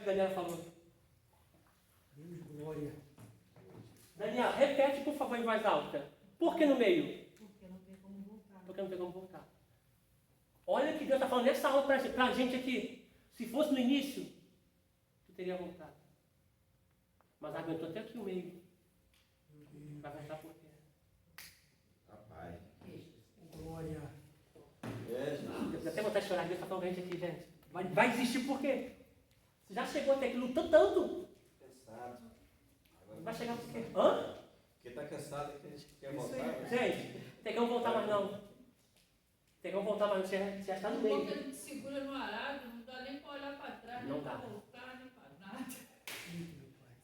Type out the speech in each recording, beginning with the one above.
que Daniela falou. Deus, glória. Daniela, repete, por favor, em voz alta. Por que no meio? Porque não tem como voltar. Porque não tem como voltar. Olha o que Deus está falando nessa aula para a gente aqui. Se fosse no início, tu teria voltado. Mas aguentou até aqui o meio. Vai voltar por quê? Rapaz. Glória. Eu até vontade de chorar, Deus está falando com a gente aqui, gente. Vai desistir por quê? Você já chegou até aqui, lutou tanto. Cansado. Agora Vai chegar por quê? Hã? Porque está cansado que a gente quer Isso voltar. aí. Né? Gente, tem como voltar mais não. Tem como voltar mais não, você já está no meio. Quando a gente segura no arado, não dá nem para olhar para trás, Não nem para dá. voltar, nem para nada.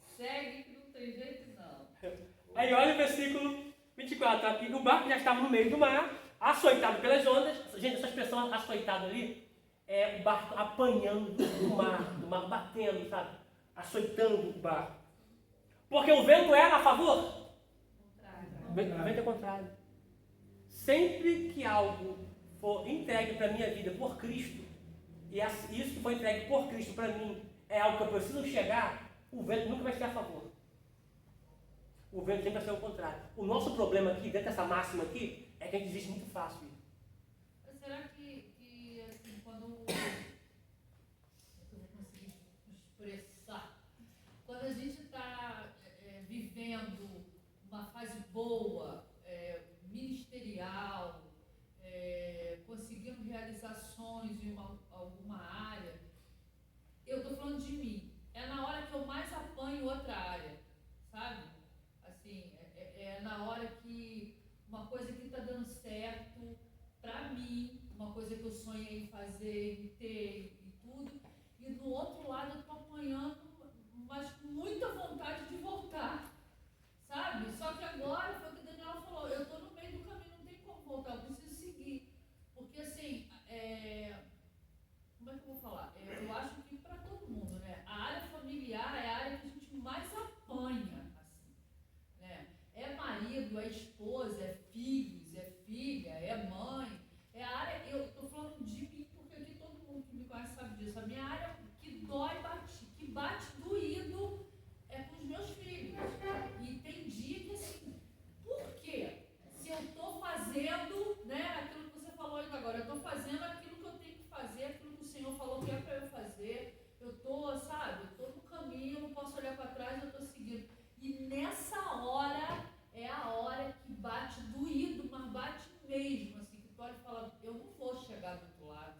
Segue que não tem jeito não. Aí olha o versículo 24. Aqui, o barco já estava no meio do mar, açoitado pelas ondas. Gente, essa expressão açoitado ali é o barco apanhando do mar batendo, sabe? Açoitando o barco. Porque o vento era a favor? O vento é contrário. Sempre que algo for entregue para a minha vida por Cristo, e isso que foi entregue por Cristo para mim é algo que eu preciso chegar, o vento nunca vai ser a favor. O vento sempre vai ser o contrário. O nosso problema aqui, dentro dessa máxima aqui, é que a gente desiste muito fácil. Mas será que assim, quando eu vou conseguir expressar, quando a gente está vivendo uma fase boa, ministerial, conseguindo realizações em alguma área, eu estou falando de mim, é na hora que eu mais apanho outra área, sabe? Assim, é na hora que uma coisa que está dando certo para mim, uma coisa que eu sonhei em fazer, em ter e tudo, e do outro lado eu estou apanhando, mas com muita vontade de voltar, sabe? Só que agora, foi o que a Daniela falou, eu estou no meio do caminho, não tem como voltar, eu preciso seguir. Porque assim, como é que eu vou falar? Eu acho que para todo mundo, né? A área familiar é a área que a gente mais apanha, assim, né? É marido, é esposa, é filhos, é filha, é mãe, é a área, eu estou falando de mim, porque aqui todo mundo que me conhece sabe disso, a minha área que dói, que bate doído é com os meus filhos. E tem dia que assim, por quê? Se eu estou fazendo, né, aquilo que você falou ainda agora, eu estou fazendo aquilo que eu tenho que fazer, aquilo que o Senhor falou que é para eu fazer, eu estou, sabe, eu estou no caminho, eu não posso olhar para trás, eu estou seguindo. E nessa hora, é a hora que bate doído, mas bate mesmo, assim, que tu olha e fala, eu não vou chegar do outro lado.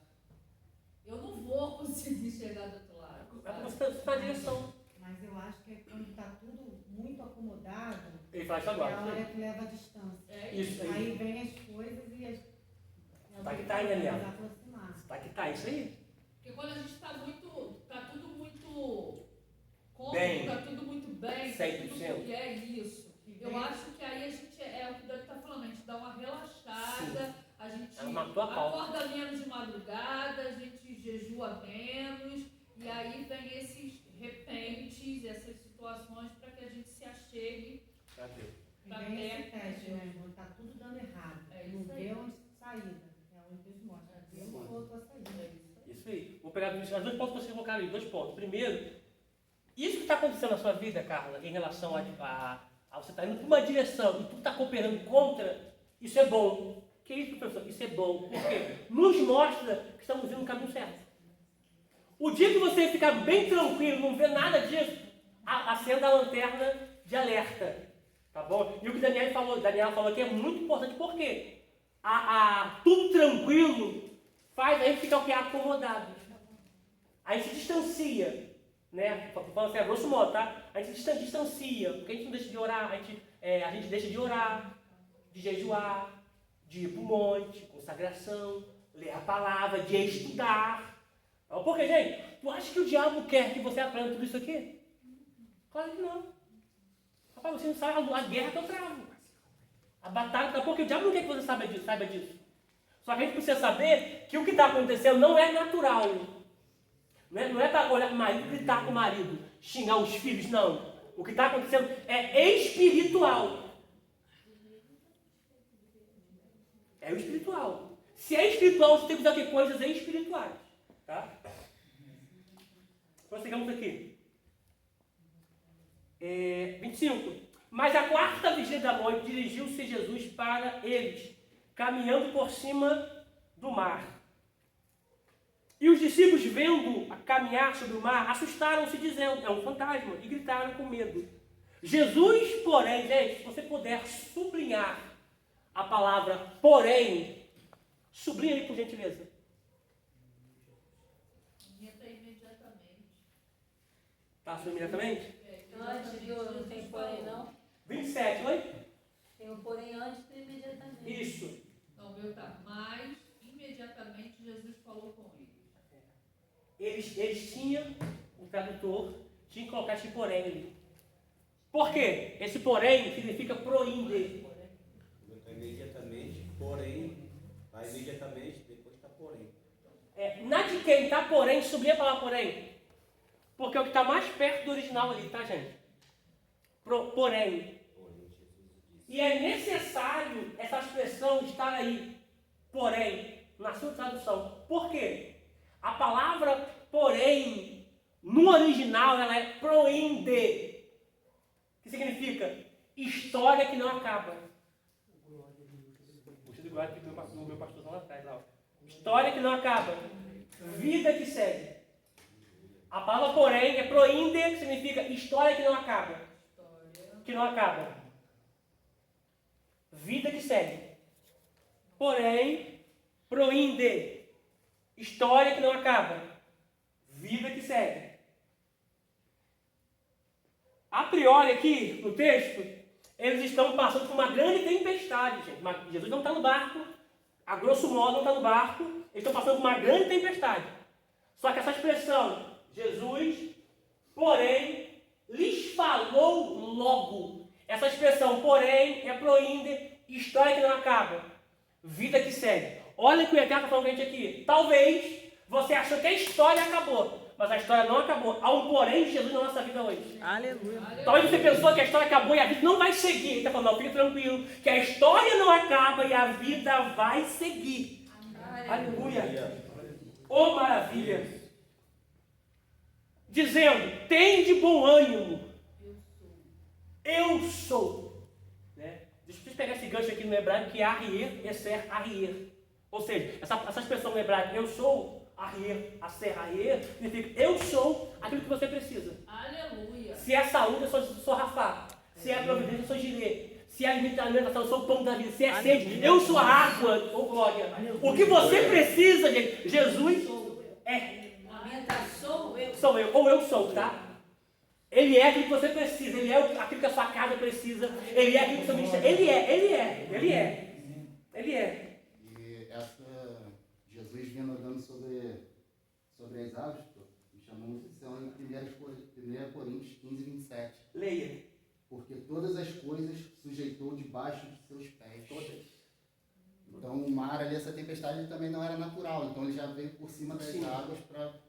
Eu não vou conseguir chegar do outro lado. Você está na direção. Mas eu acho que é quando está tudo muito acomodado, Ele faz isso é a agora. hora que leva a distância. É Isso aí. Aí vem as coisas e as... Tá que tá aí, Daniela. Vai aproximar. Tá que tá, isso aí. Porque quando a gente está tudo muito cômodo, Bem. está tudo muito bem, 100%. que é isso. Eu acho que aí a gente, é o que o Dani está falando, a gente dá uma relaxada, Sim. a gente Ela matou a pau. acorda menos de madrugada, a gente jejua menos, e aí vem esses repentes, essas situações para que a gente se achegue. Cadê? E vem esse teste, né, irmão? Está tudo dando errado. É Não isso aí. vê onde saída. É onde Deus mostra. Deus não a saída. Isso aí. Vou pegar os dois pontos que vocês colocaram aí. 2 pontos. Primeiro, isso que está acontecendo na sua vida, Carla, em relação a você estar indo para uma direção e tu está cooperando contra, isso é bom. Que isso, professor? Isso é bom. Por quê? Nos mostra que estamos indo no caminho certo. O dia que você ficar bem tranquilo, não ver nada disso, acenda a lanterna de alerta. Tá bom? E o que Daniela falou aqui é muito importante. Por quê? Tudo tranquilo faz a gente ficar o que? Acomodado. A gente se distancia. Né? Falando assim, a grosso modo, tá? A gente se distancia, porque a gente não deixa de orar, a gente deixa de orar, de jejuar, de ir para o monte, consagração, ler a palavra, de estudar. Porque, gente, tu acha que o diabo quer que você aprenda tudo isso aqui? Claro que não. Rapaz, você não sabe a guerra que eu travo. A batalha, tá? Porque o diabo não quer que você saiba disso. Só que a gente precisa saber que o que está acontecendo não é natural. Não é para olhar para o marido, gritar com o marido, xingar os filhos, não. O que está acontecendo é espiritual. É o espiritual. Se é espiritual, você tem que usar coisas espirituais. Tá? Prossigamos aqui. 25. Mas à quarta vigília da noite dirigiu-se Jesus para eles, caminhando por cima do mar. E os discípulos, vendo caminhar sobre o mar, assustaram-se, dizendo, é um fantasma, e gritaram com medo. Jesus, porém, gente, se você puder sublinhar a palavra porém, sublinha ali por gentileza. Imediatamente. Passa imediatamente? Antes do. Não tem porém, não? 27, oi? Tem o porém antes do imediatamente. Isso. Então, meu tá. Mas, imediatamente, Jesus falou com eles. Eles tinham, o tradutor tinha que colocar esse porém ali. Por quê? Esse porém significa proinde. Está imediatamente, porém, está imediatamente, depois está porém. Na de quem está porém, sublinha a palavra porém. Porque é o que está mais perto do original ali, tá, gente? Porém. Porém, Jesus disse. E é necessário essa expressão estar aí, porém, na sua tradução. Por quê? A palavra porém, no original, ela é proinde, que significa história que não acaba. Puxa de glória que o meu pastorzão lá atrás, lá. História que não acaba. Vida que segue. A palavra porém é proinde, que significa história que não acaba. Que não acaba. Vida que segue. Porém, proinde. História que não acaba. Vida que segue. A priori aqui, no texto, eles estão passando por uma grande tempestade, gente. Mas Jesus não está no barco. A grosso modo não está no barco. Eles estão passando por uma grande tempestade. Só que essa expressão, Jesus, porém, lhes falou logo. Essa expressão, porém, é proinde, história que não acaba. Vida que segue. Olha o que o Eterno está falando com a gente aqui. Talvez você achou que a história acabou, mas a história não acabou. Há um porém de Jesus na nossa vida hoje. Aleluia. Talvez você pensou que a história acabou e a vida não vai seguir. Ele está falando, não, fique tranquilo, que a história não acaba e a vida vai seguir. Aleluia. Oh, maravilha. Dizendo, tem de bom ânimo. Eu sou. Né? Deixa eu pegar esse gancho aqui no hebraico, que é arrier, esser, arrier. Ou seja, essa expressão no hebraico, eu sou, arrier, asser, arrier, significa eu sou aquilo que você precisa. Aleluia. Se é saúde, eu sou Rafá. Se é providência, eu sou Girê. Se é alimentação, eu sou o pão da vida. Se é sede, eu sou a água, ô glória. O que você precisa, gente, Jesus é. Sou eu, ou eu sou, tá? Ele é aquilo que você precisa, ele é aquilo que a sua casa precisa, ele é aquilo que o seu ministério. Ele é. E essa, Jesus vindo andando sobre as águas, me chamou muita atenção em 1 Coríntios 15, 27. Leia. Porque todas as coisas sujeitou debaixo de seus pés. Todas. Então o mar ali, essa tempestade também não era natural, então ele já veio por cima das águas para...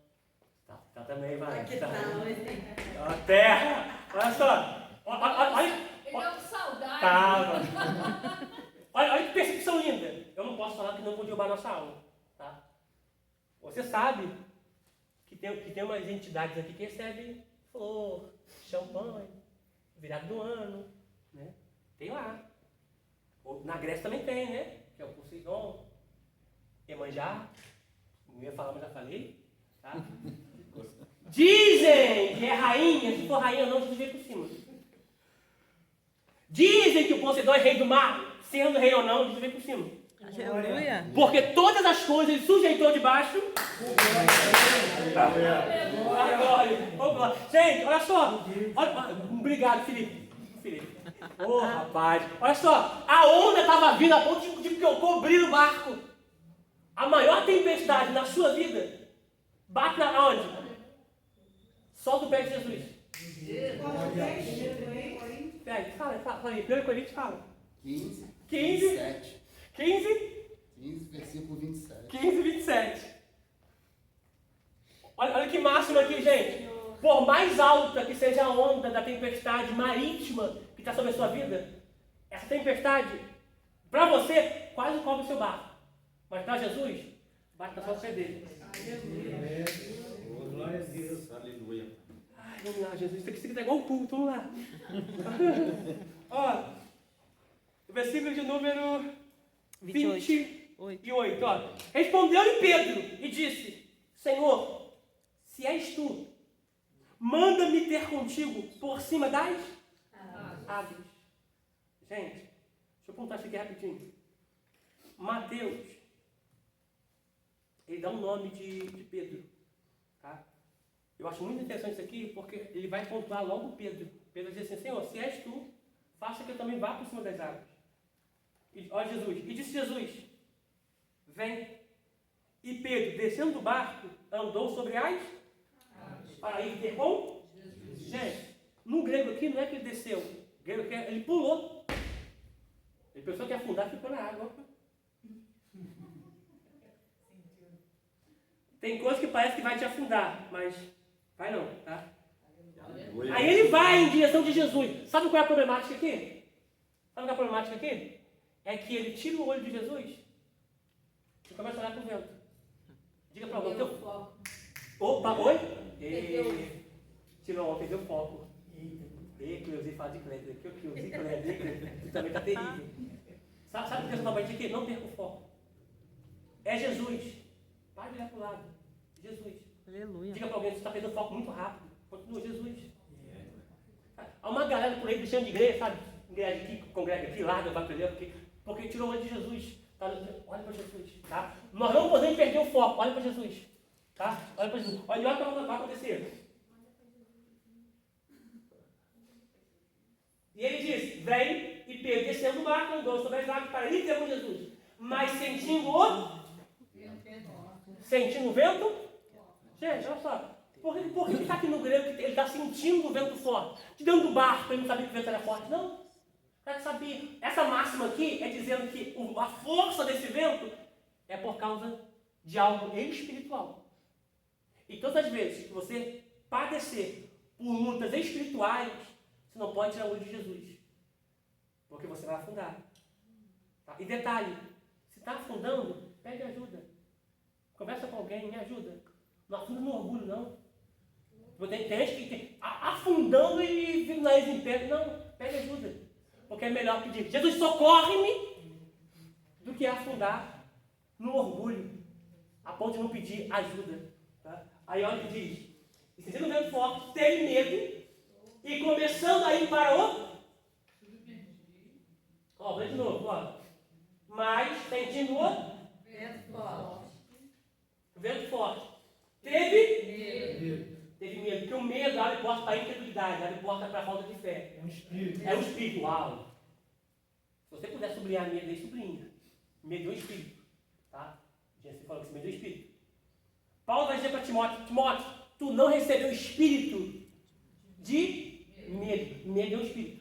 Tá também, vai. Aqui tá. A terra. Olha só. Olha. Ele é um saudade. Tá. Olha que percepção linda. Eu não posso falar que não vou derrubar nossa aula. Tá? Você sabe que tem umas entidades aqui que recebem flor, champanhe, virado do ano. Né? Tem lá. Na Grécia também tem, né? Que é o Poseidon, Iemanjá. Não ia falar, mas já falei. Tá? Dizem que é rainha, se for rainha não, se vê por cima. Dizem que o Poseidon é rei do mar, sendo rei ou não, se vê por cima. Aleluia. Porque todas as coisas ele sujeitou debaixo. Gente, olha só. Obrigado, Felipe. Ô, rapaz. Olha só. A onda estava vindo a ponto de cobrir o barco. A maior tempestade na sua vida bate na onde? Só do pé de Jesus. Pega, fala aí. 1 Coríntios fala. 15, 15, 15, versículo 27. 15, 27. Olha que máximo aqui, gente. Por mais alta que seja a onda da tempestade marítima que está sobre a sua vida, essa tempestade, para você, quase cobre o seu barco. Mas para Jesus, bate na sua pé dele. Glória a Deus. Aleluia. Ai, vamos lá, Jesus. Isso aqui tá igual o culto, vamos lá. Ó, o versículo de número 28. Ó. Respondeu-lhe Pedro e disse: Senhor, se és tu, manda-me ter contigo por cima das águas. Gente, deixa eu apontar isso aqui rapidinho. Mateus, ele dá um nome de Pedro. Tá? Eu acho muito interessante isso aqui, porque ele vai pontuar logo Pedro. Pedro diz assim: Senhor, se és tu, faça que eu também vá por cima das águas. E, ó Jesus, e disse Jesus: vem. E Pedro, descendo do barco, andou sobre as para ir ter com Jesus. Gente, no grego aqui não é que ele desceu, no grego aqui ele pulou. Ele pensou que ia afundar e ficou na água. Tem coisa que parece que vai te afundar, mas vai não, tá? Aleluia. Aí ele vai em direção de Jesus. Sabe qual é a problemática aqui? Sabe qual é a problemática aqui? É que ele tira o olho de Jesus e começa a olhar para o vento. Diga para alguém. Perdeu o foco. Opa, oi? Perdeu. Tirou ontem, deu foco. Ei, Cleuzinho, fala de Cleber. Que o Cleuzinho, Cleber, tu também tá terrível. Sabe o que eu estou falando aqui? Não perca o foco. É Jesus. Vai virar para o lado. Jesus. Aleluia. Diga para alguém, você está perdendo foco muito rápido. Continua Jesus. Há uma galera por aí deixando de igreja, sabe? Igreja aqui, congrega aqui, larga, vai aprender, porque tirou o olho de Jesus. Tá? Olha para Jesus. Tá? Nós não podemos perder o foco. Olha para Jesus. Tá? Olha para Jesus. Olha o que vai acontecer. E ele diz: vem, e Pedro, descendo do barco, andou sobre as águas para ir ter com Jesus. Mas sentindo o vento? Gente, olha só. Por que está aqui no grego que ele está sentindo o vento forte? De dentro do barco, ele não sabia que o vento era forte? Não. Para saber. Essa máxima aqui é dizendo que a força desse vento é por causa de algo espiritual. E todas as vezes que você padecer por lutas espirituais, você não pode tirar o olho de Jesus. Porque você vai afundar. Tá? E detalhe, se está afundando, pede ajuda. Conversa com alguém, me ajuda. Não afunda no orgulho, não. Tem gente que afundando e vindo nariz em pé. Não, pede ajuda. Porque é melhor pedir: Jesus, socorre-me, do que afundar no orgulho, a ponto de não pedir ajuda. Tá? Aí olha o que diz: e sentindo o vento forte, teve medo, e começando a ir para o... Ó, vem de novo, ó. Mas sentindo o vento forte. Teve medo, porque o medo abre porta para a incredulidade, abre porta para a falta de fé. É um espírito. É um espírito, uau. Se você puder sublinhar medo aí, sublinha. Medo é um espírito. Tá? Jesus falou que esse medo é um espírito. Paulo vai dizer para Timóteo: Timóteo, tu não recebeu o espírito de medo. Medo é um espírito.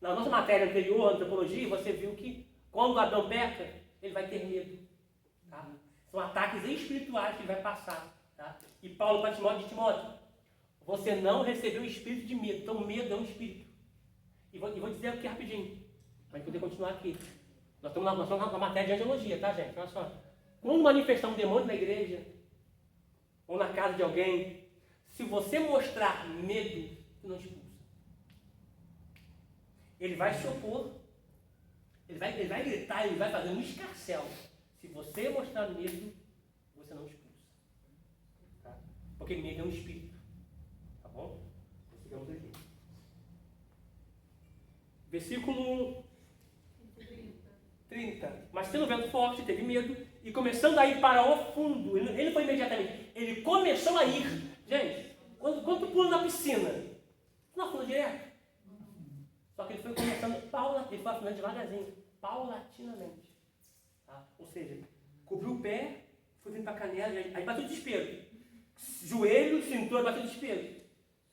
Na nossa matéria anterior, antropologia, você viu que quando Adão peca, ele vai ter medo. Tá? São ataques espirituais que ele vai passar. Tá? E Paulo para Timóteo diz: Timóteo, você não recebeu o espírito de medo. Então medo é um espírito. E vou dizer aqui rapidinho, para poder continuar aqui. Nós estamos na matéria de angelologia, tá, gente? Olha só. Quando manifestar um demônio na igreja, ou na casa de alguém, se você mostrar medo, você não expulsa. Ele vai se opor. Ele vai gritar, ele vai fazer um escarcéu. Se você mostrar medo, você não expulsa. Tá? Porque medo é um espírito. Tá bom? Sigamos aqui. Versículo 30. Mas tendo vento forte, teve medo, e começando a ir para o fundo, ele foi imediatamente, ele começou a ir. Gente, quando tu pula na piscina, tu não afunda direto. Só que ele foi começando, ele foi afundando devagarzinho, paulatinamente. Tá? Ou seja, cobriu o pé, foi vindo para a canela, aí bateu o desespero. Joelho, cintura, bateu o desespero.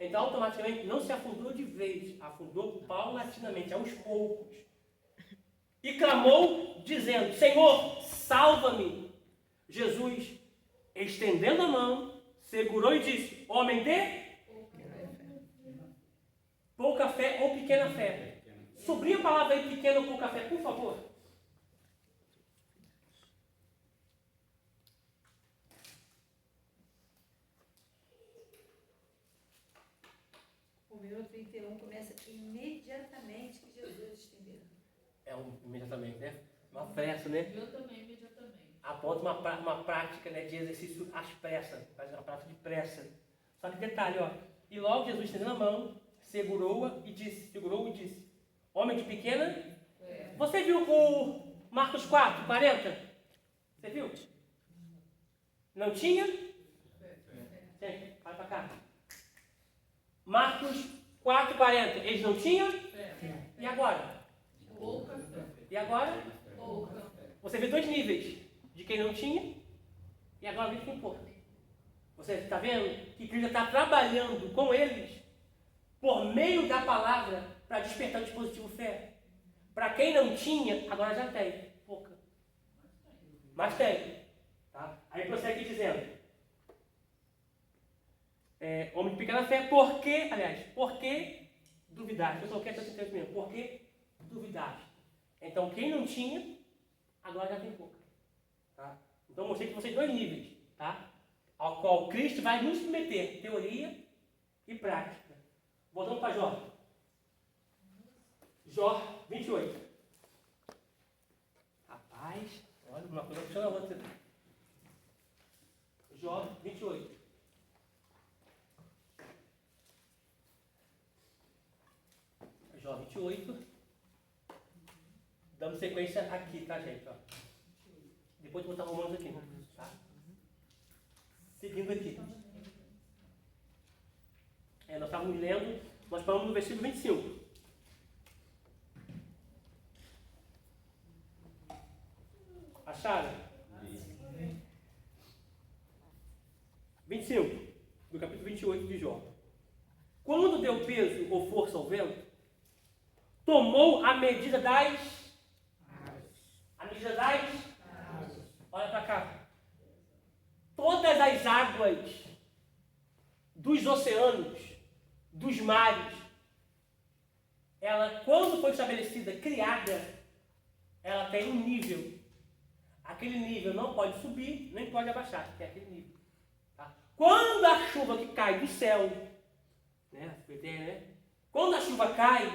Então, automaticamente, não se afundou de vez, afundou paulatinamente, aos poucos. E clamou, dizendo: Senhor, salva-me. Jesus, estendendo a mão, segurou e disse: homem de pouca fé ou pequena fé. Sublinha a palavra aí, pequena ou pouca fé, por favor. O meu 31 começa imediatamente que Jesus estendeu. Imediatamente, né? Uma pressa, né? Eu também, imediatamente. Aponta uma prática, né, de exercício às pressas, faz uma prática de pressa. Só que detalhe, ó. E logo Jesus estendendo a mão, segurou e disse, homem de pequena. Você viu o Marcos 4, 40? Você viu? Não tinha? Sim, vai para cá. Marcos 4, 40. Eles não tinham? E agora? Pouca fé. E agora? Pouca. Você vê dois níveis. De quem não tinha e agora vê quem pôde. Você está vendo que Cristo está trabalhando com eles por meio da palavra para despertar o dispositivo fé. Para quem não tinha, agora já tem. Pouca. Mas tem. Tá? Aí prossegue dizendo. Homem de pequena fé, por que duvidaste? Eu só quero esse entendimento. Por que duvidaste? Então quem não tinha, agora já tem pouca. Tá? Então eu mostrei que vocês dois níveis, tá? Ao qual Cristo vai nos submeter teoria e prática. Voltando para Jó. Jó 28. Rapaz, olha, uma coisa puxando a outra. Jó 28. Jó 28. Dando sequência aqui, tá, gente? Ó. Depois de botar Romanos aqui, tá? Seguindo aqui. Nós estávamos lendo, nós falamos no versículo 25. Acharam? 25, do capítulo 28 de Jó. Quando deu peso ou força ao vento, tomou a medida das... Olha para cá. Todas as águas dos oceanos, dos mares, ela, quando foi estabelecida, criada, ela tem um nível. Aquele nível não pode subir, nem pode abaixar, que é aquele nível. Tá? Quando a chuva que cai do céu, né? Quando a chuva cai,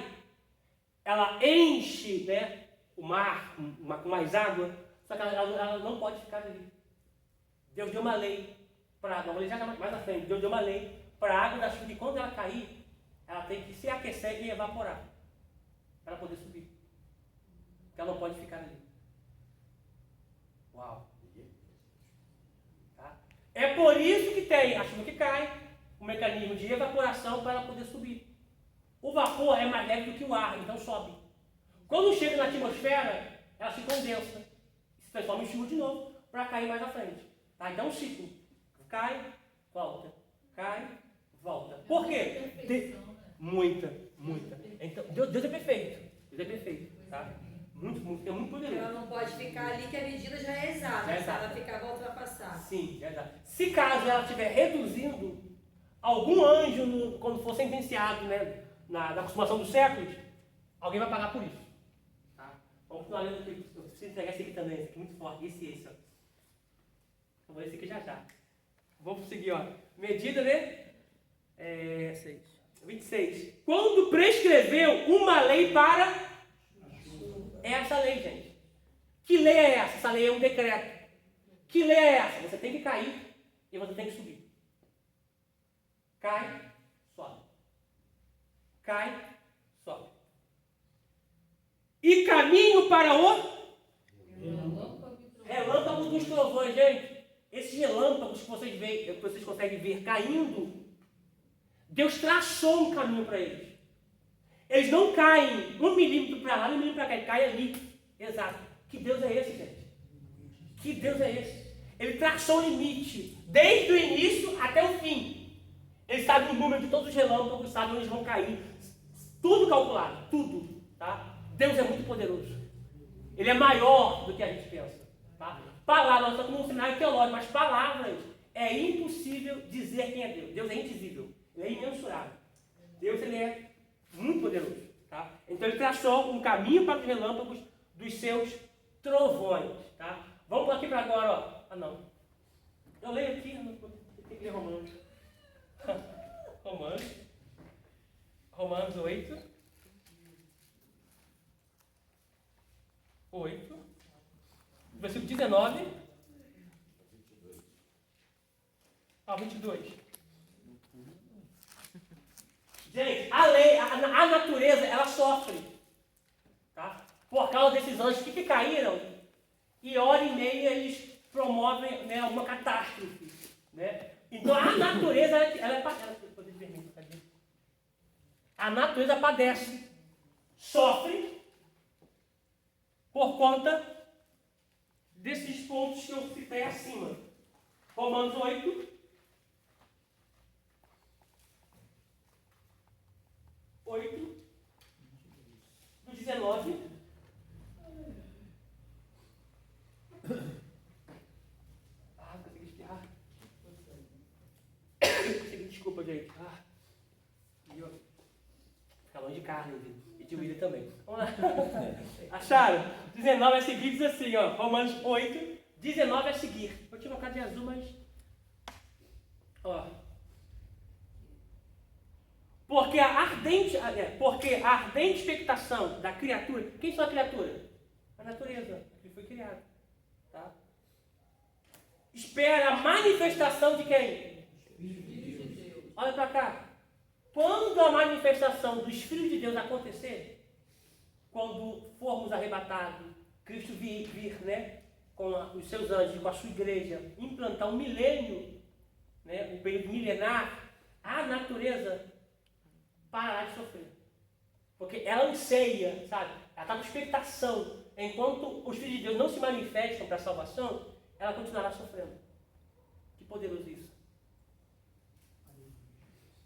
ela enche, né, o mar com mais água, só que ela não pode ficar ali. Deus deu uma lei para a água, vou ler já mais à frente, Deus deu uma lei para a água da chuva, e quando ela cair, ela tem que se aquecer e evaporar, para ela poder subir. Porque ela não pode ficar ali. Uau! Tá? É por isso que tem a chuva que cai, o mecanismo de evaporação para ela poder subir. O vapor é mais leve do que o ar, então sobe. Quando chega na atmosfera, ela se condensa, se transforma em chuva de novo, para cair mais à frente. Tá? Então é um ciclo. Cai, volta. Cai, volta. Por quê? Muita. Então, Deus é perfeito. Deus é perfeito. Tá? É muito poderoso. Ela não pode ficar ali que a medida já é exata. Se ela ficar, vai ultrapassar. Sim, é exato. Se caso ela estiver reduzindo, algum anjo, quando for sentenciado, né, na consumação dos séculos, alguém vai pagar por isso. Tá? Vamos continuar lendo aqui. Eu preciso entregar esse aqui também, esse aqui é muito forte. Esse, ó. Eu vou ler esse aqui já. Vamos seguir, ó. Medida, né? 26. Quando prescreveu uma lei para... É essa lei, gente. Que lei é essa? Essa lei é um decreto. Que lei é essa? Você tem que cair e você tem que subir. Cai, sobe. Cai, sobe. E caminho para o relâmpago dos trovões, gente. Esses relâmpagos que vocês conseguem ver caindo, Deus traçou um caminho para eles. Eles não caem 1 milímetro para lá, 1 milímetro para cá, ele cai ali. Exato. Que Deus é esse, gente? Que Deus é esse? Ele traçou o limite, desde o início até o fim. Ele sabe o número de todos os relâmpagos, sabe onde eles vão cair. Tudo calculado, tudo. Tá? Deus é muito poderoso. Ele é maior do que a gente pensa. Tá? Palavras, nós estamos num seminário teológico, mas palavras é impossível dizer quem é Deus. Deus é indizível, ele é imensurável. Deus, ele é muito poderoso. Tá? Então ele traçou um caminho para os relâmpagos dos seus trovões. Tá? Vamos aqui para agora, ó. Ah, não. Eu leio aqui, tem que ler Romanos. Romanos. Romanos 8. 8. Versículo 19 ao 22. Gente, a lei, a natureza, ela sofre, tá? Por causa desses anjos que caíram, e hora e meia eles promovem, né, uma catástrofe, né? Então a natureza, a natureza padece, sofre, por conta desses pontos que eu citei acima. Romanos 8. 8, do 19. Consegui espirrar. Desculpa, gente. E ó, fica longe de carne, e de William também. Vamos lá. Acharam? 19 a seguir diz assim, ó. Romanos 8, 19 a seguir. Vou te colocar de azul, mas... Ó. Porque a ardente expectação da criatura... Quem são a criatura? A natureza, que foi criada. Tá? Espera a manifestação de quem? Filhos de Deus. Olha para cá. Quando a manifestação dos filhos de Deus acontecer, quando formos arrebatados, Cristo vir, né, com os seus anjos, com a sua igreja, implantar um milênio, né, um período milenar, a natureza parar de sofrer. Porque ela anseia, sabe? Ela está com expectação. Enquanto os filhos de Deus não se manifestam para a salvação, ela continuará sofrendo. Que poderoso isso.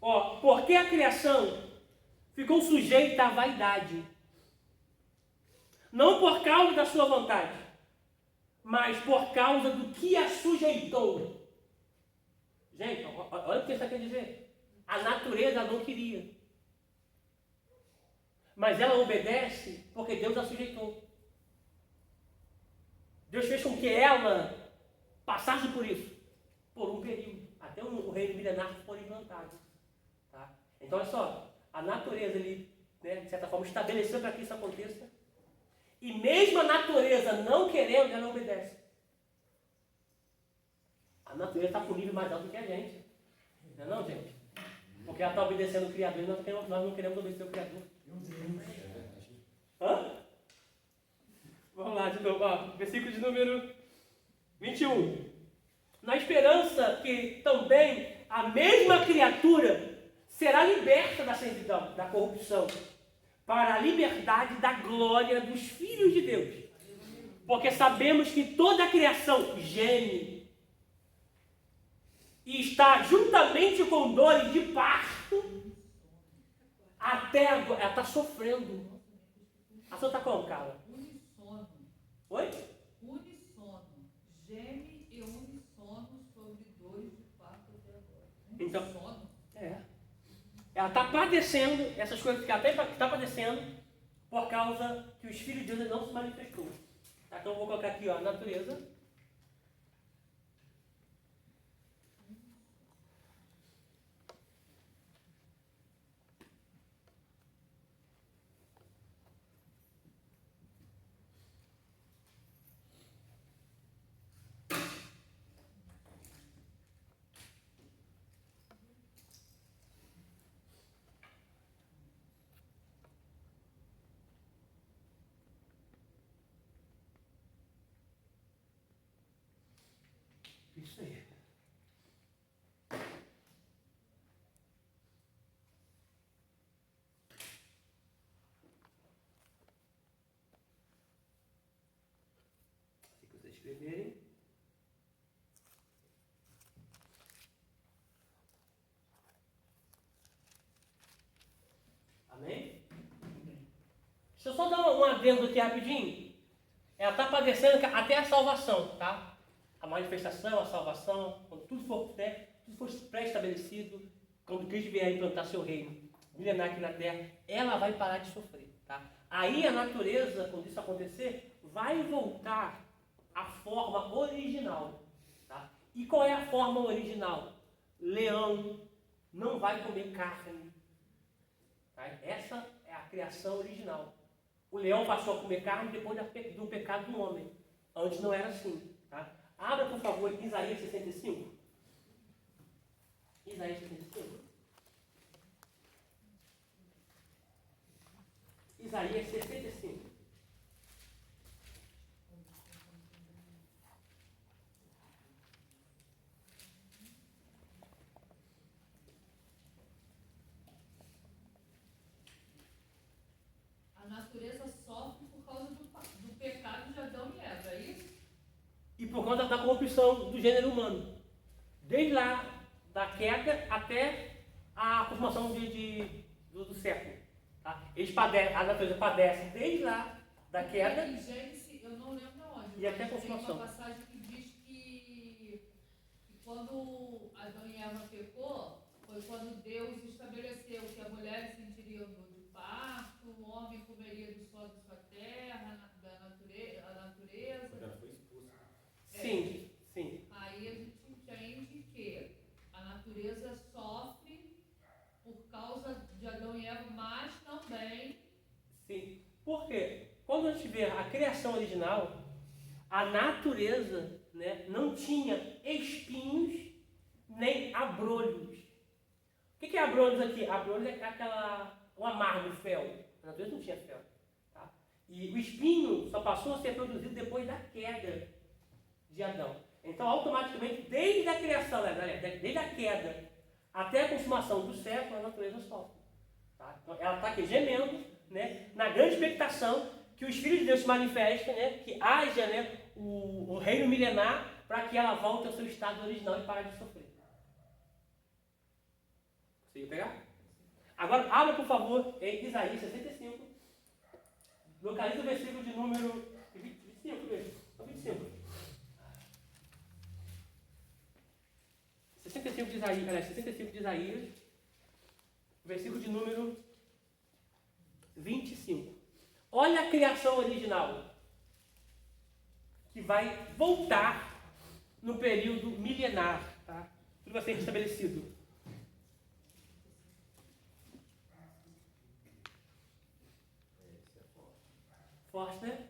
Ó, porque a criação ficou sujeita à vaidade. Não por causa da sua vontade, mas por causa do que a sujeitou. Gente, olha o que isso quer dizer. A natureza não queria. Mas ela obedece porque Deus a sujeitou. Deus fez com que ela passasse por isso, por um período, até o reino milenar for implantado. Tá? Então, olha só, a natureza, ele, né, de certa forma, estabeleceu para que isso aconteça. E mesmo a natureza não querendo, ela obedece. A natureza está com um nível mais alto que a gente. Não é não, gente? Porque ela está obedecendo o Criador e nós não queremos obedecer o Criador. Hã? Vamos lá de novo, ó, versículo de número 21. Na esperança que também a mesma criatura será liberta da servidão, da corrupção, para a liberdade da glória dos filhos de Deus. Porque sabemos que toda a criação geme e está juntamente com dores de parto até agora. Ela está sofrendo. A senhora está como, Carla? Unissono. Oi? Unissono. Geme e unissono sobre dores de parto até agora. Então, Unissono. ela está padecendo, essas coisas que ela está padecendo, por causa que os filhos de Deus não se manifestou. Tá? Então eu vou colocar aqui, ó, a natureza. Isso aí. Assim que vocês escreverem. Amém? Deixa eu só dar um adendo aqui rapidinho. Ela está padecendo até a salvação, tá? A manifestação, a salvação, quando tudo for pré-estabelecido, quando Cristo vier implantar seu reino milenar aqui na terra, ela vai parar de sofrer, tá? Aí a natureza, quando isso acontecer, vai voltar à forma original, tá? E qual é a forma original? Leão não vai comer carne, Tá? Essa é a criação original. O leão passou a comer carne depois do pecado do homem. Antes não era assim. Tá? Abra, por favor, Isaías 65. Isaías 65. Isaías 65. A natureza sofre por causa do pecado de Adão e Eva, é isso? E por conta da corrupção do gênero humano. Desde lá, da queda até a consumação do século. Tá? A natureza padece desde lá, da queda. Em Gênesis, eu não lembro onde, E até a mas tem consumação. uma passagem que diz que quando Adão e Eva pecou, foi quando Deus estabeleceu que a mulher sentiria dor de parto, o homem comeria do sol da sua terra, a natureza. Quando ela foi expulsa. Sim, sim. Aí a gente entende que a natureza sofre por causa de Adão e Eva, mas também Sim. Por quê? Quando a gente vê a criação original, a natureza, né, não tinha espinhos nem abrolhos. O que é abrolhos aqui? Abrolhos é o amargo, fel. A natureza não tinha fel. Tá? E o espinho só passou a ser produzido depois da queda de Adão. Então, automaticamente, desde a criação, desde a queda até a consumação do século, a natureza sofre. Tá? Então, ela está aqui gemendo, né, na grande expectação que os filhos de Deus se manifestem, né, que haja, né, o reino milenar para que ela volte ao seu estado original e pare de sofrer. Conseguiu pegar? Agora, abra, por favor, em Isaías 65. Localiza o versículo de número 25 mesmo. 25. 65 de Isaías, 65 de Isaías, versículo de número 25. Olha a criação original, que vai voltar no período milenar, tá? Tudo vai ser restabelecido. Forte, né?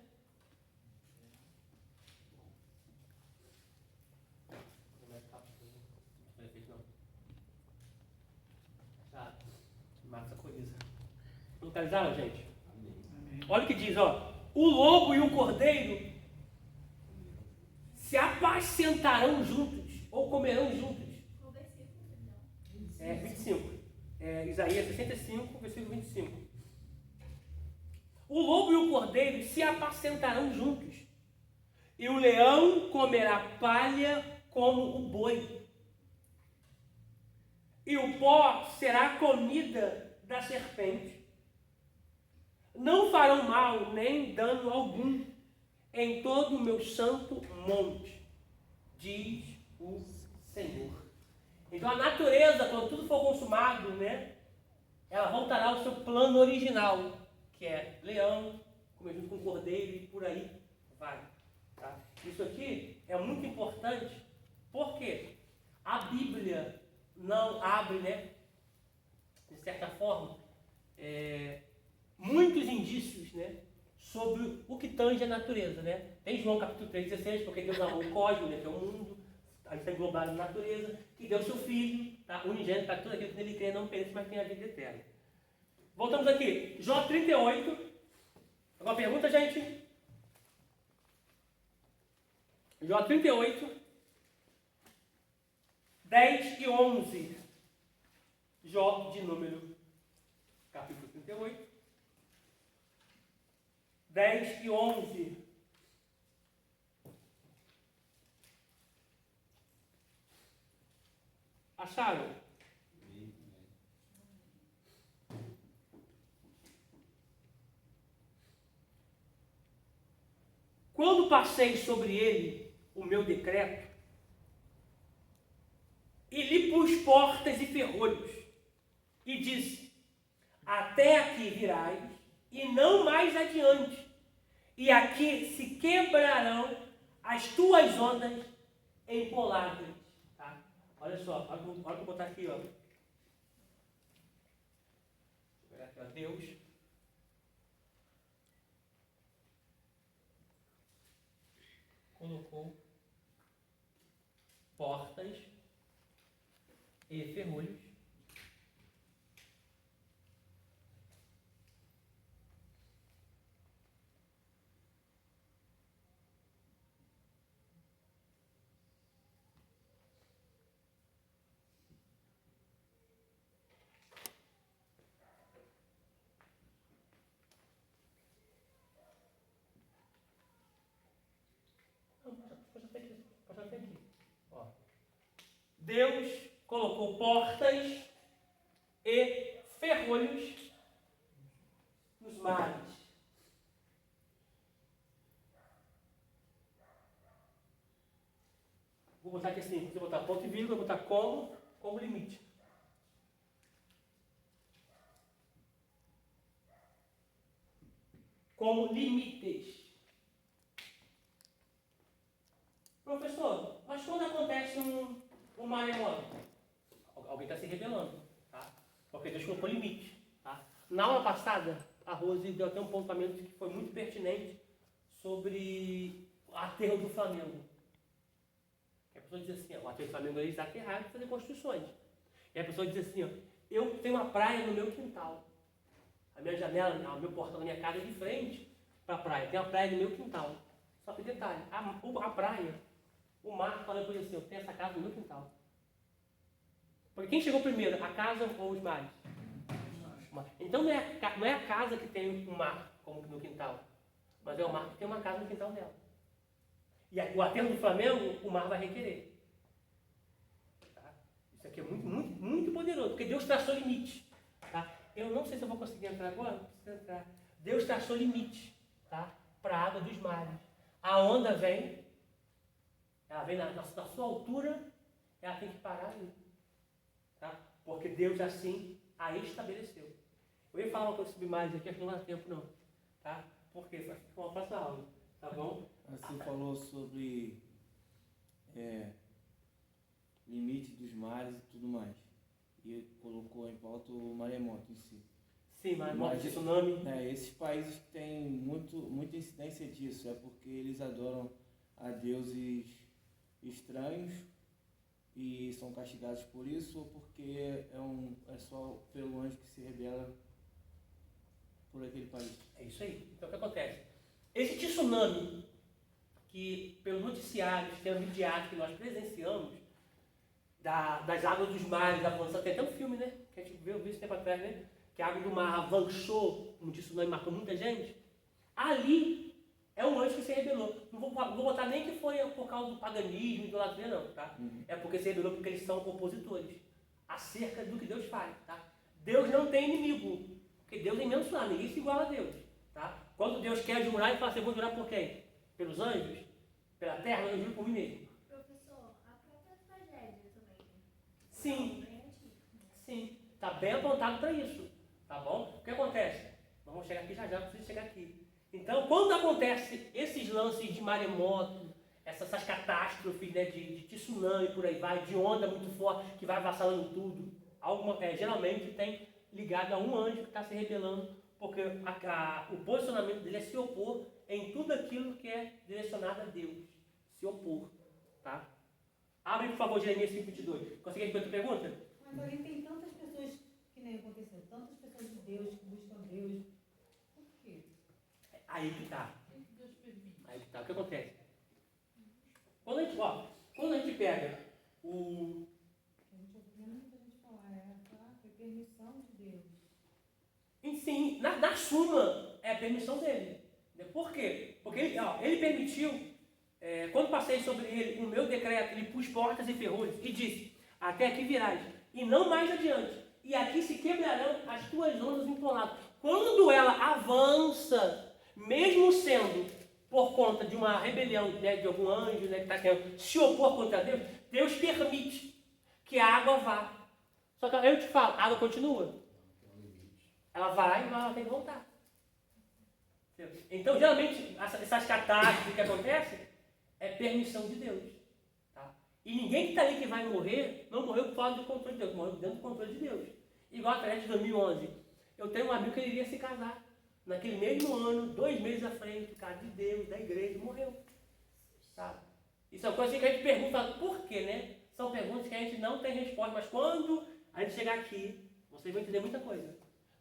Tá. Mata essa coisa. Localizaram, gente? Olha o que diz, ó. O lobo e o cordeiro se apacentarão juntos, ou comerão juntos. Qual versículo, perdão? 25. Isaías 65, versículo 25. O lobo e o cordeiro se apacentarão juntos, e o leão comerá palha como o boi, e o pó será a comida da serpente. Não farão mal nem dano algum em todo o meu santo monte, diz o Senhor. Então a natureza, quando tudo for consumado, né, ela voltará ao seu plano original, que é leão, comer junto com cordeiro e por aí vai. Tá? Isso aqui é muito importante, porque a Bíblia não abre, né, de certa forma, muitos indícios, né, sobre o que tange a natureza. Né? Tem João capítulo 3,16, porque Deus amou o cosmos, né, que é o mundo, a gente está englobado na natureza, que deu seu Filho, tá, unigênito, para todo aquele que nele crê, não pereça, mas tem a vida eterna. Voltamos aqui, Jó 38. Alguma pergunta, gente? Jó 38, 10 e 11. Jó de número, capítulo 38, 10 e 11. Acharam? Quando passei sobre ele o meu decreto, e lhe pus portas e ferrolhos, e disse: até aqui virás, e não mais adiante, e aqui se quebrarão as tuas ondas empoladas. Tá? Olha só, olha o que eu vou botar aqui, ó. Deixa eu ver Aqui, ó, Deus colocou portas e ferrolhos Pode até aqui. Ó. Deus colocou portas e ferrolhos nos mares. Vou botar aqui assim, vou botar ponto e vírgula, vou botar como limite. Como limites. Professor, mas quando acontece um maremoto? Alguém está se rebelando, tá? Porque Deus colocou limite, tá? Na aula passada, a Rose deu até um pontuamento que foi muito pertinente sobre o aterro do Flamengo. A pessoa diz assim, ó, o aterro do Flamengo é desaterrado para fazer construções. E a pessoa diz assim, ó, eu tenho uma praia no meu quintal. A minha janela, o meu portão da minha casa é de frente para a praia. Tem uma praia no meu quintal. Só que detalhe, a praia, o mar fala depois assim, eu tenho essa casa no meu quintal. Porque quem chegou primeiro, a casa ou os mares? Então não é a casa que tem um mar, como no quintal, mas é o mar que tem uma casa no quintal dela. E o aterro do Flamengo, o mar vai requerer. Tá? Isso aqui é muito, muito, muito poderoso, porque Deus traçou limite. Tá? Eu não sei se eu vou conseguir entrar agora, não preciso entrar. Deus traçou limite, tá? Para a água dos mares. A onda vem, ela vem na sua altura, ela tem que parar ali. Tá? Porque Deus assim a estabeleceu. Eu ia falar uma coisa sobre mares aqui, acho que não dá tempo não. Tá? Porque vai ficar uma próxima aula. Tá bom? Você falou sobre limite dos mares e tudo mais. E colocou em pauta o maremoto em si. Sim, maremoto de tsunami. Esses países que têm muita incidência disso é porque eles adoram a deuses estranhos e são castigados por isso, ou porque é só pelo anjo que se rebela por aquele país. É isso aí. Então o que acontece? Esse tsunami, que pelo noticiário, sistema midiático que nós presenciamos, das águas dos mares avançando, tem até um filme, né? Que a gente viu isso tempo atrás, né? Que a água do mar avançou, um tsunami matou muita gente. Ali é um anjo que se rebelou. Não vou botar nem que foi por causa do paganismo, idolatria, não, tá? É porque se rebelou porque eles são compositores acerca do que Deus faz, tá? Deus não tem inimigo, porque Deus é imensurável, ninguém se iguala a Deus, tá? Quando Deus quer jurar, ele fala assim, vou jurar por quem? Pelos anjos? Pela terra? Eu juro por mim mesmo. Professor, a própria tragédia também. Sim. Sim. Está bem apontado para isso. Tá bom? O que acontece? Vamos chegar aqui já, preciso chegar aqui. Então, quando acontece esses lances de maremoto, essas catástrofes, né, de tsunami, por aí vai, de onda muito forte, que vai avassalando tudo, geralmente tem ligado a um anjo que está se rebelando, porque o posicionamento dele é se opor em tudo aquilo que é direcionado a Deus. Se opor. Tá? Abre, por favor, Jeremias 5:22. Consegue responder a pergunta? Mas ali tem tantas pessoas, que nem aconteceu, tantas pessoas de Deus que buscam Deus. Por quê? Aí que está. O que Deus permite? Aí que tá. O que acontece? Quando a gente pega o... A gente ouviu muita gente falar, foi permissão de Deus. Sim, na suma, é a permissão dele. Por quê? Porque ele permitiu, quando passei sobre ele o meu decreto, ele pôs portas e ferrolhos e disse, até aqui virás, e não mais adiante. E aqui se quebrarão as tuas ondas empoladas. Quando ela avança, mesmo sendo por conta de uma rebelião, né, de algum anjo, né, que está querendo se opor contra Deus, Deus permite que a água vá. Só que eu te falo, a água continua. Ela vai, mas ela tem que voltar. Então, geralmente, essas catástrofes que acontecem é permissão de Deus. Tá? E ninguém que está ali que vai morrer, não morreu fora do controle de Deus, morreu dentro do controle de Deus. Igual a tragédia de 2011. Eu tenho um amigo que ele iria se casar. Naquele mesmo ano, 2 meses à frente, o cara de Deus, da igreja, morreu. Sabe? Isso é uma coisa assim que a gente pergunta por quê, né? São perguntas que a gente não tem resposta, mas quando a gente chegar aqui, vocês vão entender muita coisa.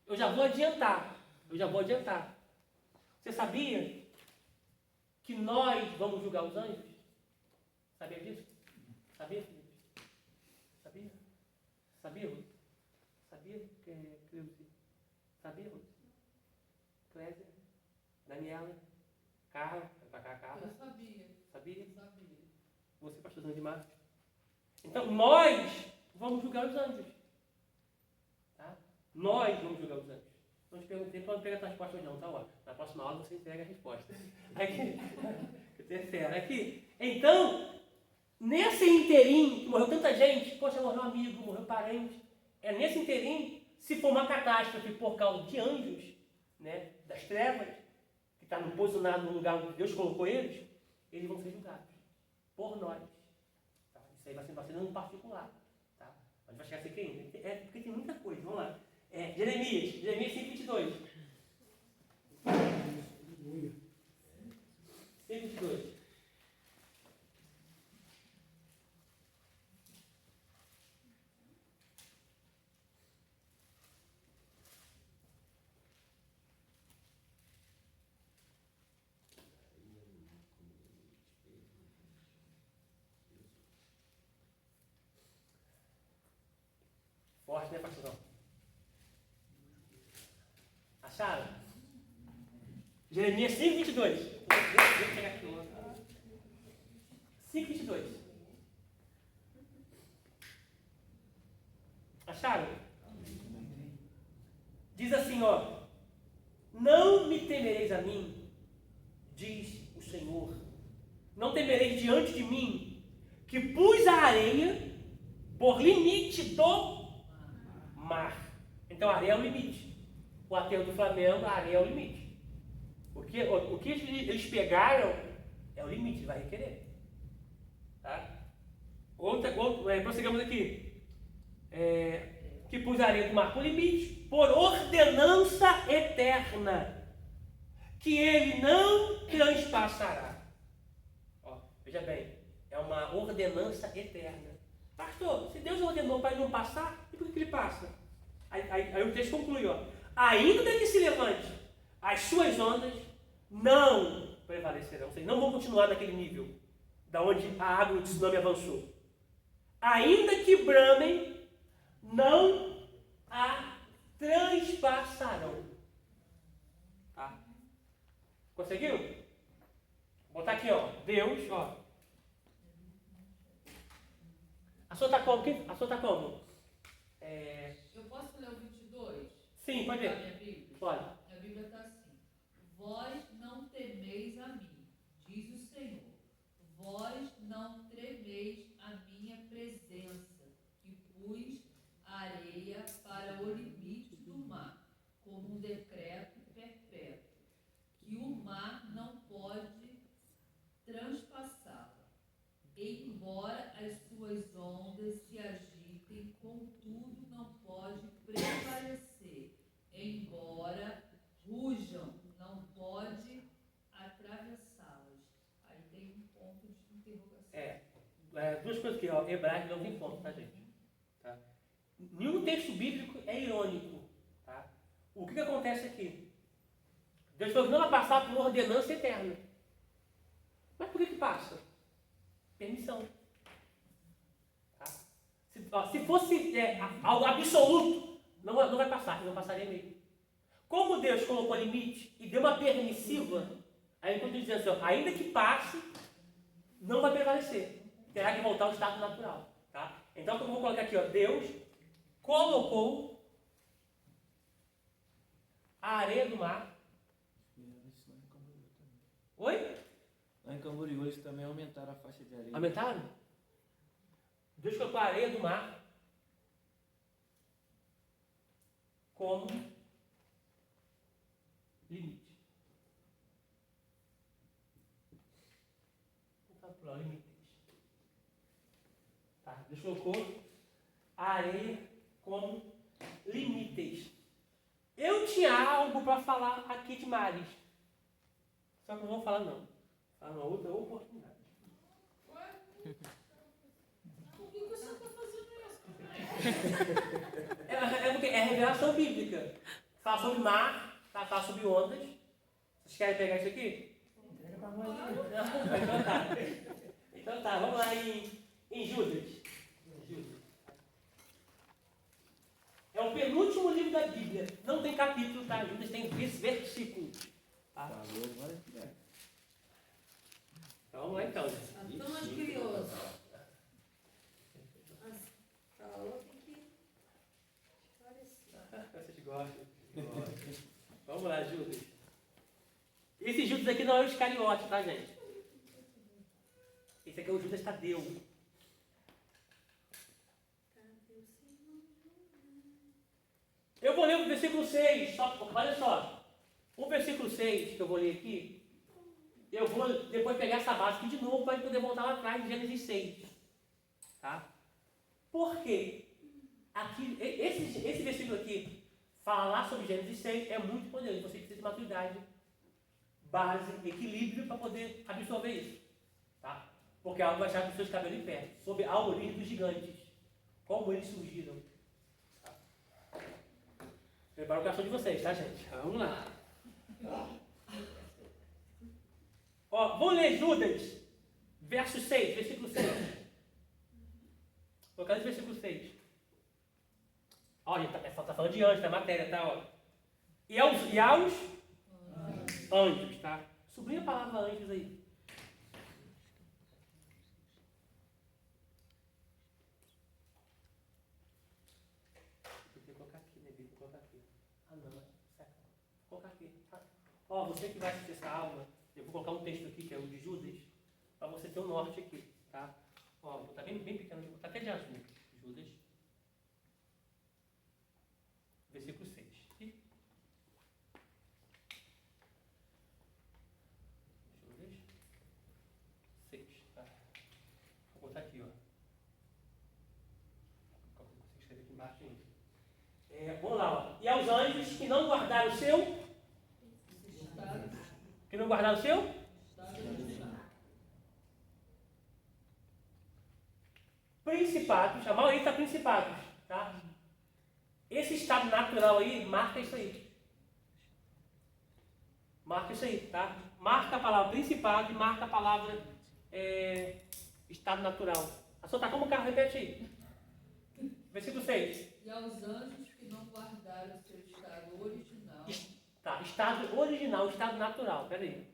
Eu já vou adiantar. Você sabia que nós vamos julgar os anjos? Sabia disso? Sabia, Felipe? Sabia? Sabia, Ruth? Sabia, Cleusi? Sabia, Ruth? Clésia? Daniela? Carla? Vai pra cá, Carla? Eu sabia. Sabia? Sabia. Você, pastorzão de Marcos? Então, nós vamos julgar os anjos. Tá? Nós vamos julgar os anjos. Não te perguntei para não pegar a tua resposta hoje não, tá? Ó, na próxima aula você entrega a resposta. Aqui, terceira, aqui. Então, nesse inteirinho, que morreu tanta gente, poxa, morreu um amigo, morreu parente, é nesse inteirinho, se for uma catástrofe por causa de anjos, né, das trevas, que está posicionado no lugar onde Deus colocou eles vão ser julgados por nós. Tá? Isso aí vai ser no particular. Tá? Mas vai chegar a ser quem? É porque tem muita coisa, vamos lá. Jeremias 5:22. 5:22. Forte, né, pastorzão? Acharam? Jeremias 5:22. 5:22. Acharam? Diz assim, ó. Não me temereis a mim, diz o Senhor. Não temereis diante de mim, que pus a areia por limite do mar. Então a areia é o limite. O aterro do Flamengo, a areia é o limite. O que eles pegaram é o limite, vai requerer. Tá? Prosseguimos aqui. Que pus a areia do mar por limite, por ordenança eterna, que ele não transpassará. Ó, veja bem, é uma ordenança eterna. Pastor, se Deus ordenou para ele não passar, e por que ele passa? Aí o texto conclui, ó. Ainda que se levante, as suas ondas não prevalecerão. Ou seja, não vão continuar naquele nível da onde a água do tsunami avançou. Ainda que bramem, não a transpassarão. Tá? Conseguiu? Vou botar aqui, ó. Deus, ó. A sua está como? A sua está como? Eu posso ler o 22? Sim, pode Da ler. minha Bíblia? Pode. A Bíblia está assim. Vós não temeis a mim, diz o Senhor. Vós não tremeis a minha presença, que pus a areia para o limite do mar, como um decreto perpétuo, que o mar não pode transpassá-la. Embora as suas ondas se agitem, contudo não pode prevalecer. Embora rujam, não pode atravessá-las. Aí tem um ponto de interrogação. Duas coisas aqui, ó. Hebraico não tem ponto, tá, gente? Tá? Nenhum texto bíblico é irônico. Tá? O que acontece aqui? Deus falou que não vai passar por ordenança eterna. Mas por que passa? Permissão. Tá? Se fosse algo absoluto, não vai passar, não passaria mesmo. Como Deus colocou limite e deu uma permissiva, aí enquanto diz assim, ó, ainda que passe, não vai prevalecer. Terá que voltar ao estado natural. Tá? Então, eu vou colocar aqui, ó, Deus colocou a areia do mar. Oi? Lá em Camboriú eles também aumentaram a faixa de areia. Aumentaram? Deus colocou a areia do mar como limite. Limites. Tá? Deus colocou a areia como limites. Eu tinha algo para falar aqui de Mares. Só que não vou falar não. Fala uma outra oportunidade. Ué? Por que você está fazendo isso? É porque é revelação bíblica. Fala sobre mar, tá? Fala sobre ondas. Vocês querem pegar isso aqui? Entrega pra nós aí. Então tá. Então tá, vamos lá em Judas. É o penúltimo livro da Bíblia. Não tem capítulo, tá? Judas tem versículos. Tá? Falou, agora que é. Então vamos lá então. Antônio curioso. Falou, tem que esclarecer. Vocês gostam? Vamos lá, Judas. Esse Judas aqui não é o Iscariote, tá, gente? Esse aqui é o Judas Tadeu. Eu vou ler o versículo 6, olha só. O versículo 6 que eu vou ler aqui, eu vou depois pegar essa base aqui de novo para poder voltar lá atrás em Gênesis 6. Tá? Por quê? Aqui, esse versículo aqui, falar sobre Gênesis 6 é muito poderoso. Você precisa de maturidade, base, equilíbrio para poder absorver isso. Tá? Porque algo vai achar com os seus cabelos em pé. Sobre a origem dos gigantes. Como eles surgiram. Prepara o coração de vocês, tá, gente? Vamos lá. Ó, vou ler Judas, verso 6, versículo 6. Vou colocar esse versículo 6. Ó, gente, tá falando de anjos, da matéria, tá? Ó. E aos anjos, tá? Sublinha a palavra anjos aí. Ó, você que vai assistir essa aula, eu vou colocar um texto aqui, que é o de Judas, para você ter o norte aqui, tá? Ó, vou botar bem pequeno, vou botar até de azul. Judas, versículo 6. Judas 6, tá? Vou botar aqui, ó. Você escreve aqui embaixo ainda. Vamos lá, ó. E aos anjos que não guardaram o seu... Que não guardaram o seu? Principados, a maioria está principados, tá? Esse estado natural aí, marca isso aí. Marca isso aí, tá? Marca a palavra principado e marca a palavra estado natural. A sua tá como o carro, repete aí. Versículo 6. E aos anjos que não guardaram o seu estado original. Tá, estado original, estado natural, peraí.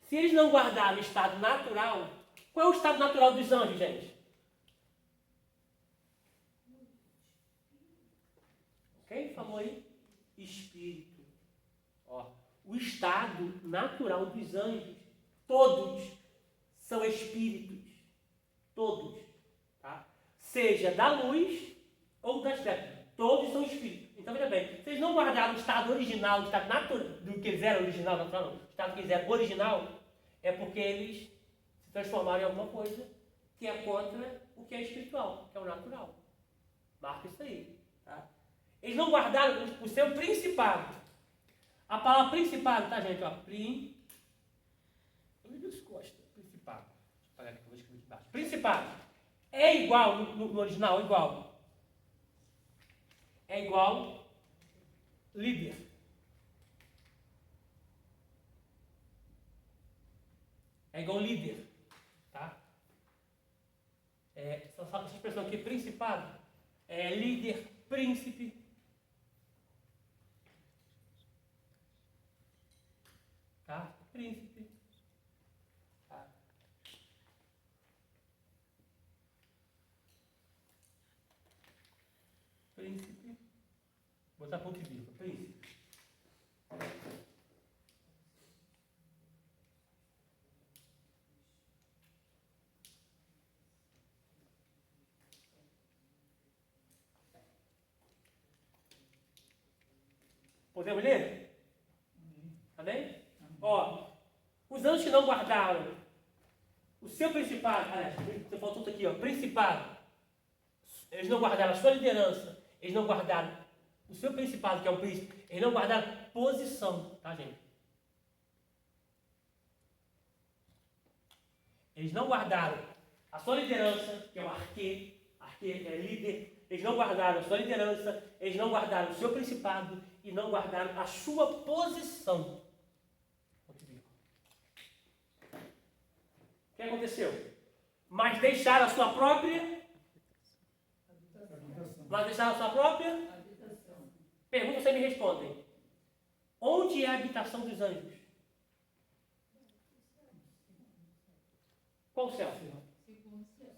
Se eles não guardaram o estado natural, qual é o estado natural dos anjos, gente? Quem falou aí? Espírito. Ó, o estado natural dos anjos, todos são espíritos. Todos. Tá? Seja da luz ou das trevas. Todos são espíritos. Então, veja bem, se eles não guardaram o estado original, o estado natural, do que eles eram original, natural não, o estado que eles eram original, é porque eles se transformaram em alguma coisa que é contra o que é espiritual, que é o natural. Marca isso aí. Tá? Eles não guardaram o seu principado. A palavra principado, tá, gente? Ó, principado. Deixa eu apagar aqui, eu vou escrever aqui embaixo. Principado. É igual no original? Igual. É igual líder. É igual líder. Tá? Essa expressão aqui, principado, é líder, príncipe. Tá? Príncipe. Tá? Príncipe. Vou botar ponto de vírgula. Príncipe. Podemos ler? Amém? Ó, os anjos que não guardaram o seu principado, você falou tudo aqui, ó, principado, eles não guardaram a sua liderança, eles não guardaram o seu principado, que é o príncipe, eles não guardaram posição, tá, gente? Eles não guardaram a sua liderança, que é o arquê é líder. Eles não guardaram a sua liderança, eles não guardaram o seu principado e não guardaram a sua posição. O que aconteceu? Mas deixaram a sua própria... Mas deixaram a sua própria... Habitação. Pergunta, vocês me respondem. Onde é a habitação dos anjos? Qual o céu? Segundo céu.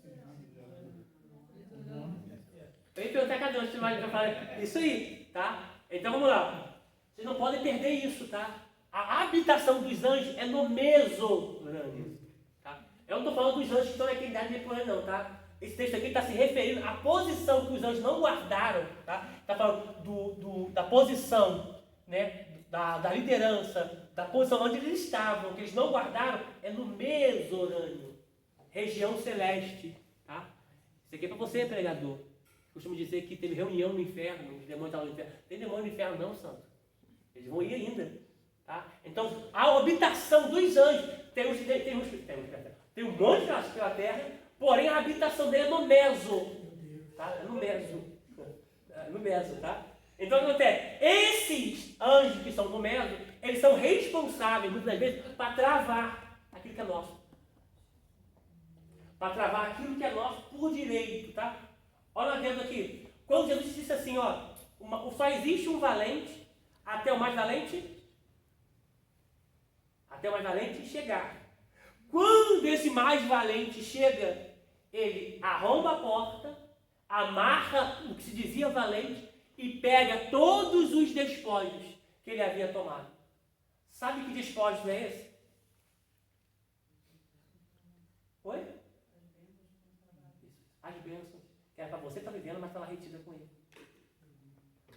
Eu ia perguntar a cada um se vai falar isso aí, tá? Então vamos lá. Vocês não podem perder isso, tá? A habitação dos anjos é no mesorânio, tá? Eu não estou falando dos anjos que estão na eternidade depois, não, tá? Esse texto aqui está se referindo à posição que os anjos não guardaram, tá? Está falando da posição, né? Da liderança, da posição onde eles estavam, que eles não guardaram, é no mesorânio, região celeste, tá? Isso aqui é para você, pregador. Costumo dizer que teve reunião no inferno, os demônios estavam no inferno. Tem demônio no inferno não, santo. Eles vão ir ainda. Tá? Então, a habitação dos anjos tem um monte pela terra, porém a habitação dele é no meso. Tá? É no meso. É no meso, tá? Então, o que acontece? Esses anjos que são no meso, eles são responsáveis, muitas das vezes, para travar aquilo que é nosso. Para travar aquilo que é nosso por direito, tá? Olha lá dentro aqui. Quando Jesus disse assim, ó, só existe um valente até o mais valente chegar. Quando esse mais valente chega, ele arromba a porta, amarra o que se dizia valente e pega todos os despojos que ele havia tomado. Sabe que despojos é esse? Oi? As bênçãos. Que era para você estar vivendo, mas está lá retida com ele.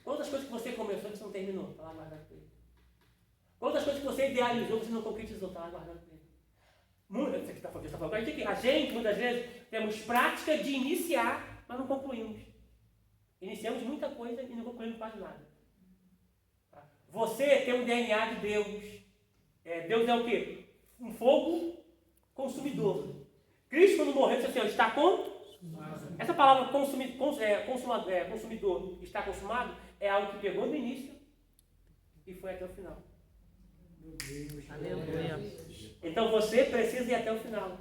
Quantas coisas que você começou que você não terminou? Está lá guardado com ele. Quantas coisas que você idealizou que você não concretizou? Está lá guardado com ele. Isso aqui está falando. A gente, muitas vezes, temos prática de iniciar, mas não concluímos. Iniciamos muita coisa e não concluímos quase nada. Tá? Você tem um DNA de Deus. Deus é o quê? Um fogo consumidor. Cristo, quando morreu, disse assim, está com... Essa palavra consumidor, está consumado, é algo que pegou no início e foi até o final. Meu Deus. Aleluia. Então você precisa ir até o final.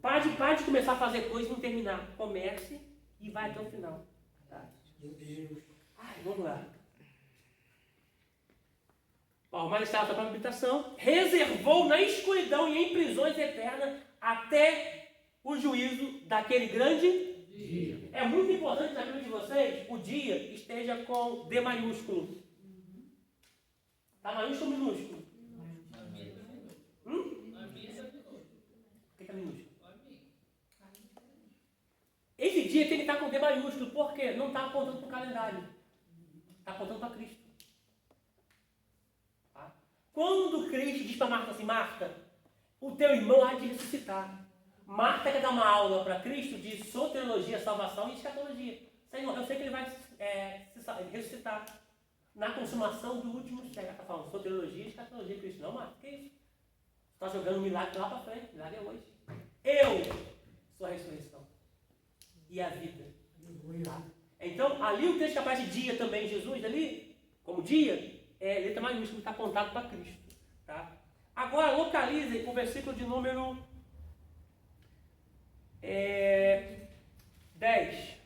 Pare de começar a fazer coisas e não terminar. Comece e vai até o final. Tá? Meu Deus. Vamos lá. O mais estava para a habitação, reservou na escuridão e em prisões eternas até o juízo daquele grande dia. É muito importante na Bíblia de vocês, o dia esteja com D maiúsculo. Está maiúsculo ou minúsculo? O que é minúsculo? Esse dia tem que estar com D maiúsculo, porque não está apontando para o calendário. Está apontando para Cristo. Tá? Quando Cristo diz para Marta assim, Marta, o teu irmão há de ressuscitar. Marta quer dar uma aula para Cristo de soteriologia, salvação e escatologia. Senhor, eu sei que ele vai ressuscitar na consumação do último século. Está falando soteriologia e escatologia, Cristo. Não, Marta, que isso? Está jogando um milagre lá para frente. Milagre é hoje. Eu sou a ressurreição e a vida. Tá? Então, ali o texto que aparece dia também, Jesus, ali, como dia, letra maiúscula, está apontado para Cristo. Tá? Agora, localize o versículo de número 10.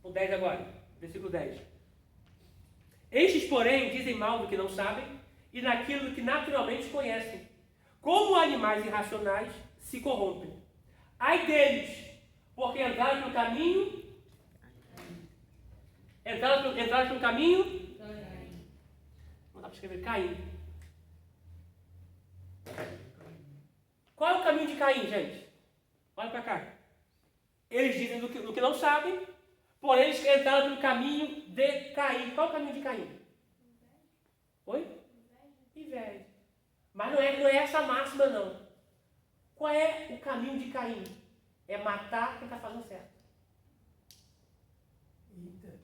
O 10 agora, versículo 10. Estes, porém, dizem mal do que não sabem e naquilo que naturalmente conhecem. Como animais irracionais se corrompem. Ai deles, porque entraram no caminho. Entraram no caminho. Não dá para escrever Caim. Qual é o caminho de Caim, gente? Olha para cá. Eles dizem do que não sabem, porém eles entraram no caminho de Caim. Qual é o caminho de Caim? Oi? Inveja. Mas não é essa máxima, não. Qual é o caminho de Caim? É matar quem está fazendo certo. Eita.